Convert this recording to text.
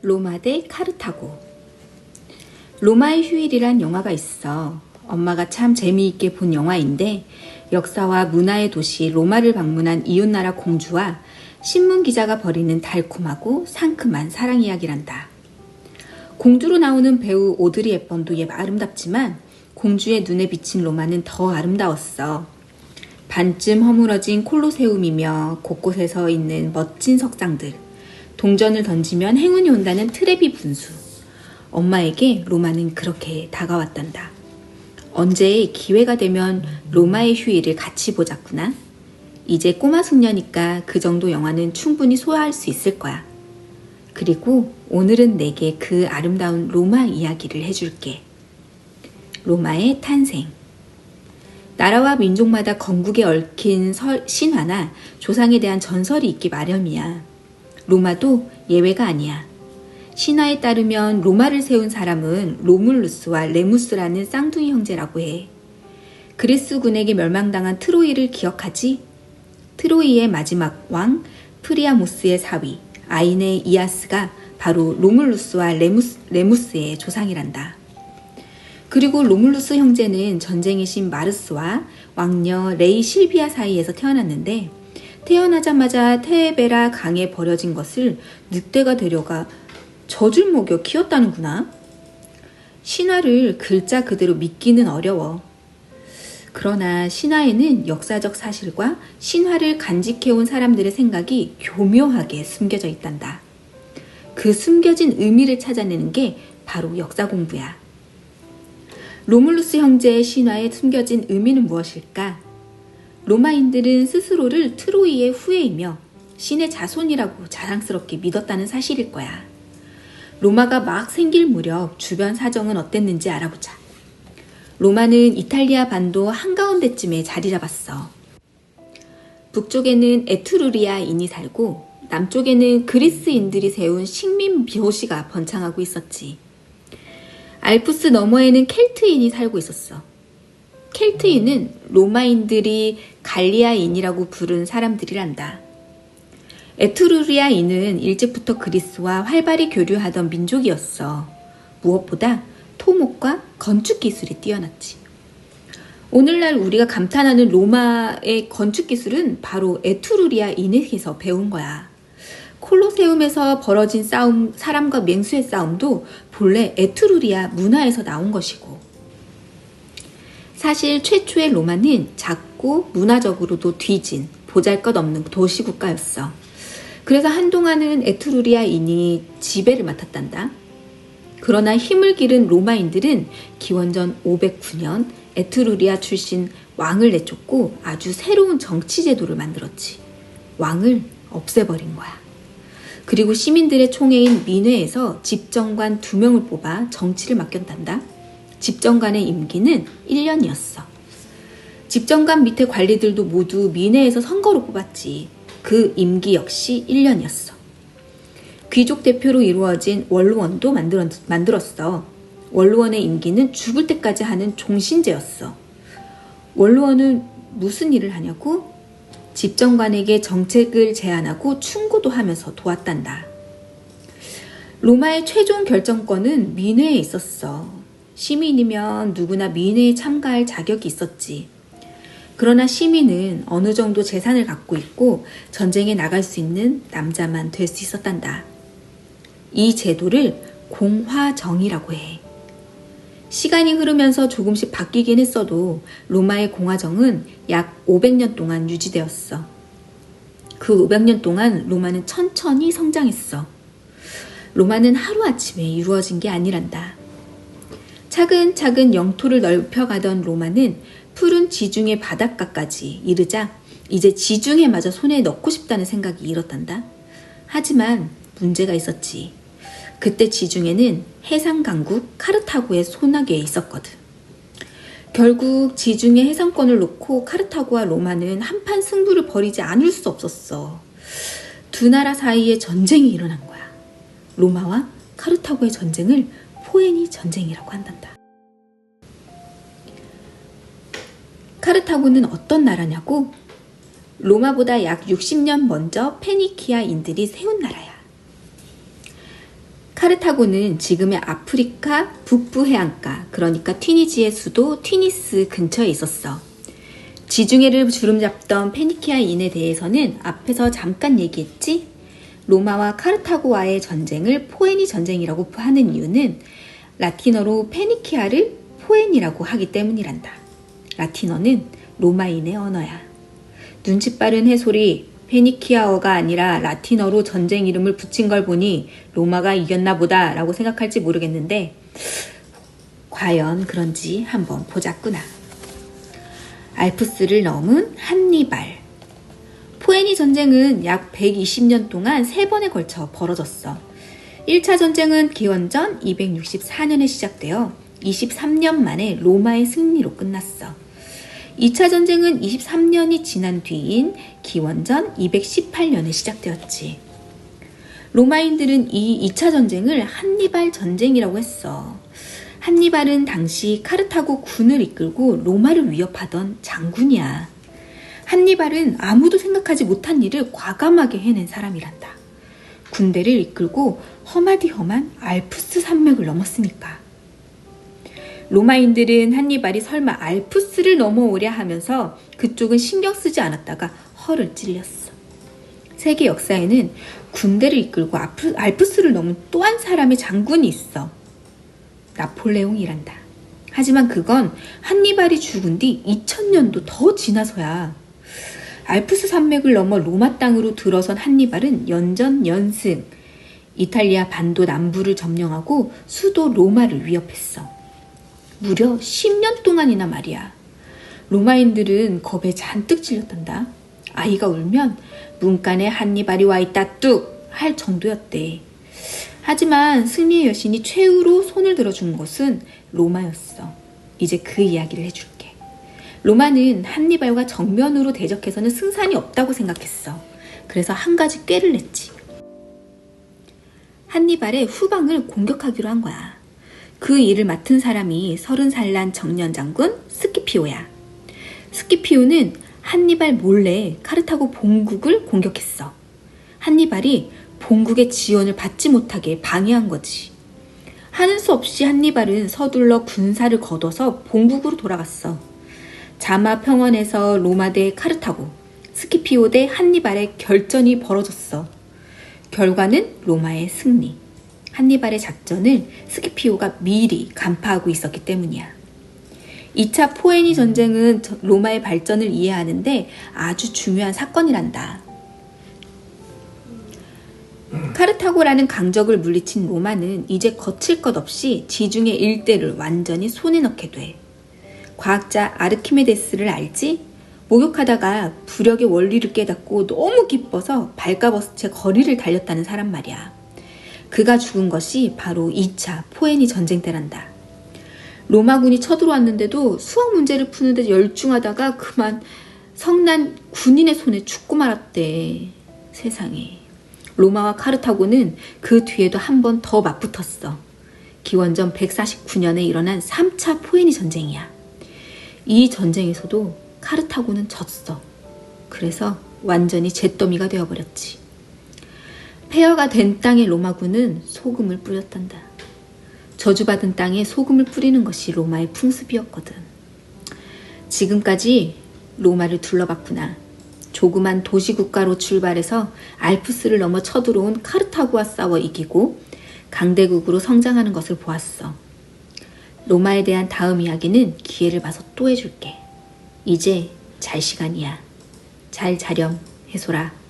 로마 대 카르타고. 로마의 휴일이란 영화가 있어. 엄마가 참 재미있게 본 영화인데 역사와 문화의 도시 로마를 방문한 이웃나라 공주와 신문 기자가 벌이는 달콤하고 상큼한 사랑 이야기란다. 공주로 나오는 배우 오드리 헵번도 아름답지만 공주의 눈에 비친 로마는 더 아름다웠어. 반쯤 허물어진 콜로세움이며 곳곳에 있는 멋진 석상들, 동전을 던지면 행운이 온다는 트레비 분수. 엄마에게 로마는 그렇게 다가왔단다. 언제 기회가 되면 로마의 휴일을 같이 보자꾸나. 이제 꼬마 숙녀니까 그 정도 영화는 충분히 소화할 수 있을 거야. 그리고 오늘은 내게 그 아름다운 로마 이야기를 해줄게. 로마의 탄생. 나라와 민족마다 건국에 얽힌 신화나 조상에 대한 전설이 있기 마련이야. 로마도 예외가 아니야. 신화에 따르면 로마를 세운 사람은 로물루스와 레무스라는 쌍둥이 형제라고 해. 그리스군에게 멸망당한 트로이를 기억하지? 트로이의 마지막 왕 프리아모스의 사위 아이네이아스가 바로 로물루스와 레무스의 조상이란다. 그리고 로물루스 형제는 전쟁의 신 마르스와 왕녀 레이 실비아 사이에서 태어났는데 태어나자마자 테베라 강에 버려진 것을 늑대가 데려가 젖을 먹여 키웠다는구나. 신화를 글자 그대로 믿기는 어려워. 그러나 신화에는 역사적 사실과 신화를 간직해온 사람들의 생각이 교묘하게 숨겨져 있단다. 그 숨겨진 의미를 찾아내는 게 바로 역사 공부야. 로물루스 형제의 신화에 숨겨진 의미는 무엇일까? 로마인들은 스스로를 트로이의 후예이며 신의 자손이라고 자랑스럽게 믿었다는 사실일 거야. 로마가 막 생길 무렵 주변 사정은 어땠는지 알아보자. 로마는 이탈리아 반도 한가운데쯤에 자리 잡았어. 북쪽에는 에트루리아인이 살고 남쪽에는 그리스인들이 세운 식민 도시가 번창하고 있었지. 알프스 너머에는 켈트인이 살고 있었어. 켈트인은 로마인들이 갈리아인이라고 부른 사람들이란다. 에트루리아인은 일찍부터 그리스와 활발히 교류하던 민족이었어. 무엇보다 토목과 건축 기술이 뛰어났지. 오늘날 우리가 감탄하는 로마의 건축 기술은 바로 에트루리아인에게서 배운 거야. 콜로세움에서 벌어진 싸움, 사람과 맹수의 싸움도 본래 에트루리아 문화에서 나온 것이고. 사실 최초의 로마는 작고 문화적으로도 뒤진 보잘것없는 도시국가였어. 그래서 한동안은 에트루리아인이 지배를 맡았단다. 그러나 힘을 기른 로마인들은 기원전 509년 에트루리아 출신 왕을 내쫓고 아주 새로운 정치 제도를 만들었지. 왕을 없애버린 거야. 그리고 시민들의 총회인 민회에서 집정관 2명을 뽑아 정치를 맡겼단다. 집정관의 임기는 1년이었어. 집정관 밑에 관리들도 모두 민회에서 선거로 뽑았지. 그 임기 역시 1년이었어. 귀족 대표로 이루어진 원로원도 만들었어. 원로원의 임기는 죽을 때까지 하는 종신제였어. 원로원은 무슨 일을 하냐고? 집정관에게 정책을 제안하고 충고도 하면서 도왔단다. 로마의 최종 결정권은 민회에 있었어. 시민이면 누구나 민회에 참가할 자격이 있었지. 그러나 시민은 어느 정도 재산을 갖고 있고 전쟁에 나갈 수 있는 남자만 될 수 있었단다. 이 제도를 공화정이라고 해. 시간이 흐르면서 조금씩 바뀌긴 했어도 로마의 공화정은 약 500년 동안 유지되었어. 그 500년 동안 로마는 천천히 성장했어. 로마는 하루아침에 이루어진 게 아니란다. 차근차근 영토를 넓혀가던 로마는 푸른 지중해 바닷가까지 이르자 이제 지중해마저 손에 넣고 싶다는 생각이 일었단다. 하지만 문제가 있었지. 그때 지중해는 해상 강국 카르타고의 손아귀에 있었거든. 결국 지중해 해상권을 놓고 카르타고와 로마는 한판 승부를 벌이지 않을 수 없었어. 두 나라 사이에 전쟁이 일어난 거야. 로마와 카르타고의 전쟁을 포에니 전쟁이라고 한단다. 카르타고는 어떤 나라냐고? 로마보다 약 60년 먼저 페니키아인들이 세운 나라야. 카르타고는 지금의 아프리카 북부 해안가, 그러니까 튀니지의 수도 튀니스 근처에 있었어. 지중해를 주름잡던 페니키아인에 대해서는 앞에서 잠깐 얘기했지? 로마와 카르타고와의 전쟁을 포에니 전쟁이라고 하는 이유는 라틴어로 페니키아를 포엔이라고 하기 때문이란다. 라틴어는 로마인의 언어야. 눈치 빠른 해솔이 페니키아어가 아니라 라틴어로 전쟁 이름을 붙인 걸 보니 로마가 이겼나 보다 라고 생각할지 모르겠는데 과연 그런지 한번 보자꾸나. 알프스를 넘은 한니발. 포에니 전쟁은 약 120년 동안 3번에 걸쳐 벌어졌어. 1차 전쟁은 기원전 264년에 시작되어 23년 만에 로마의 승리로 끝났어. 2차 전쟁은 23년이 지난 뒤인 기원전 218년에 시작되었지. 로마인들은 이 2차 전쟁을 한니발 전쟁이라고 했어. 한니발은 당시 카르타고 군을 이끌고 로마를 위협하던 장군이야. 한니발은 아무도 생각하지 못한 일을 과감하게 해낸 사람이란다. 군대를 이끌고 험하디험한 알프스 산맥을 넘었으니까. 로마인들은 한니발이 설마 알프스를 넘어오랴 하면서 그쪽은 신경 쓰지 않았다가 허를 찔렸어. 세계 역사에는 군대를 이끌고 알프스를 넘은 또 한 사람의 장군이 있어. 나폴레옹이란다. 하지만 그건 한니발이 죽은 뒤 2000년도 더 지나서야. 알프스 산맥을 넘어 로마 땅으로 들어선 한니발은 연전연승. 이탈리아 반도 남부를 점령하고 수도 로마를 위협했어. 무려 10년 동안이나 말이야. 로마인들은 겁에 잔뜩 질렸단다. 아이가 울면 문간에 한니발이 와있다 뚝 할 정도였대. 하지만 승리의 여신이 최후로 손을 들어준 것은 로마였어. 이제 그 이야기를 해줄게. 로마는 한니발과 정면으로 대적해서는 승산이 없다고 생각했어. 그래서 한 가지 꾀를 냈지. 한니발의 후방을 공격하기로 한 거야. 그 일을 맡은 사람이 30살 난 청년 장군 스키피오야. 스키피오는 한니발 몰래 카르타고 본국을 공격했어. 한니발이 본국의 지원을 받지 못하게 방해한 거지. 하는 수 없이 한니발은 서둘러 군사를 거둬서 본국으로 돌아갔어. 자마 평원에서 로마 대 카르타고, 스키피오 대 한니발의 결전이 벌어졌어. 결과는 로마의 승리. 한니발의 작전을 스키피오가 미리 간파하고 있었기 때문이야. 2차 포에니 전쟁은 로마의 발전을 이해하는데 아주 중요한 사건이란다. 카르타고라는 강적을 물리친 로마는 이제 거칠 것 없이 지중해 일대를 완전히 손에 넣게 돼. 과학자 아르키메데스를 알지? 목욕하다가 부력의 원리를 깨닫고 너무 기뻐서 발가벗은 채 거리를 달렸다는 사람 말이야. 그가 죽은 것이 바로 2차 포에니 전쟁 때란다. 로마군이 쳐들어왔는데도 수학 문제를 푸는데 열중하다가 그만 성난 군인의 손에 죽고 말았대. 세상에. 로마와 카르타고는 그 뒤에도 한 번 더 맞붙었어. 기원전 149년에 일어난 3차 포에니 전쟁이야. 이 전쟁에서도 카르타고는 졌어. 그래서 완전히 잿더미가 되어버렸지. 폐허가 된 땅의 로마군은 소금을 뿌렸단다. 저주받은 땅에 소금을 뿌리는 것이 로마의 풍습이었거든. 지금까지 로마를 둘러봤구나. 조그만 도시국가로 출발해서 알프스를 넘어 쳐들어온 카르타고와 싸워 이기고 강대국으로 성장하는 것을 보았어. 로마에 대한 다음 이야기는 기회를 봐서 또 해줄게. 이제 잘 시간이야. 잘 자렴, 해솔아.